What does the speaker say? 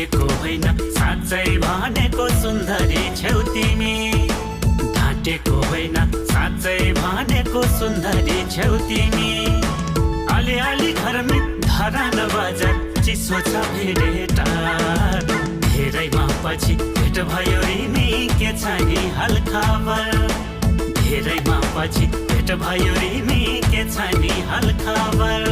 ढाँटेको होइन साँच्चै भनेको सुन्दरी छेउ तिमी। ढाँटेको होइन साँच्चै भनेको सुन्दरी छेउ तिमी। अलिअलि घरमै धरान बजार चिसो छ भेटार। धेरैमा पछि भेट भयो रिनी के छ नि हालखबर। धेरैमा पछि भेट भयो रिनी के छ नि हालखबर।